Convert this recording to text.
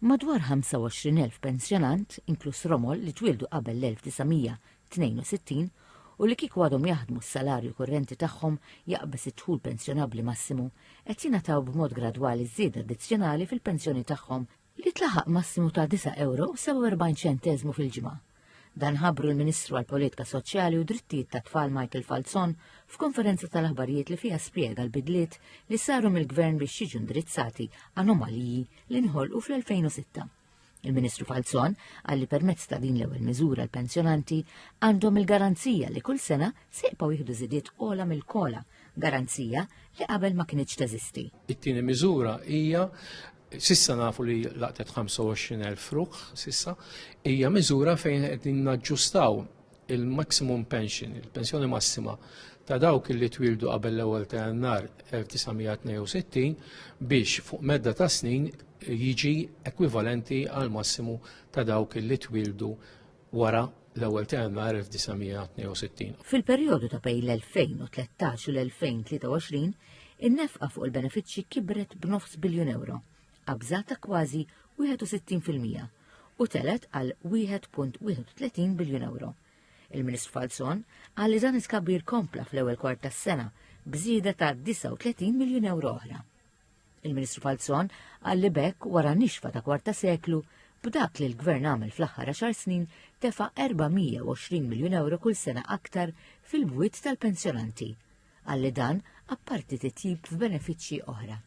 Madwar 25,000 pensjonant, inkluż Romol li twildu qabel l-1962 u li kieku għadhom jaħdmu s-salarju kurrenti tagħhom jaqbes it-dħul pensjonabbli massimu qed jingħataw b'mod gradwali żieda addizzjonali fil-pensjoni tagħhom li tlaħaq massimu ta' 9 € fil-ġimgħa. Dan ħabbru l-Ministru għall-Politika Soċjali u Drittijiet tat-Tfal Michael Falzon f'konferenza tal-aħbarijiet li fiha spjega l-bidliet li saru mill-Gvern biex jiġu indirizzati anomaliji li nħolqu fl-2006. Il-Ministru Falzon għalli permezz ta' din l-ewwel miżura l-pensjonanti għandhom il-garanzija li kull sena se jibqgħu jieħdu żidiet ola mill-kola, garanzija li qabel ma kienx teżisti. It-tieni miżura hija sissa nafu li laqtet 25,000 fruq, sissa, hija miżura fejn qegħdin naġġustaw il-maximum pension, il-pensjoni massima ta' dawk li twildu qabel l-ewwel ta' Jannar 1962 biex fuq medda ta' snin jiġi ekwivalenti għal massimu ta' dawk li twildu wara l-ewwel ta' Jannar 1962. Fil-perjodu ta' bejn l-2013 u l-2023 in-nefqa fuq il-benefiċċji kibret b'9 biljun euro, qabżata kważi 61% u telet għal 1.31 biljun euro. Il-Ministru Falzon għalli dan iskabbir kompla fl-ewwel kwart tas-sena bżieda ta' 39 miljun euro oħra. Il-Ministru Falzon għalli bekk wara nixfa ta' kwarta seklu b'dak li l-Gvern għamel fl-aħħar 10 snin tefa' 420 miljun euro kull sena aktar fil-bwiet tal-pensjonanti. Għalli dan apparti titjib f'benefiċċji oħra.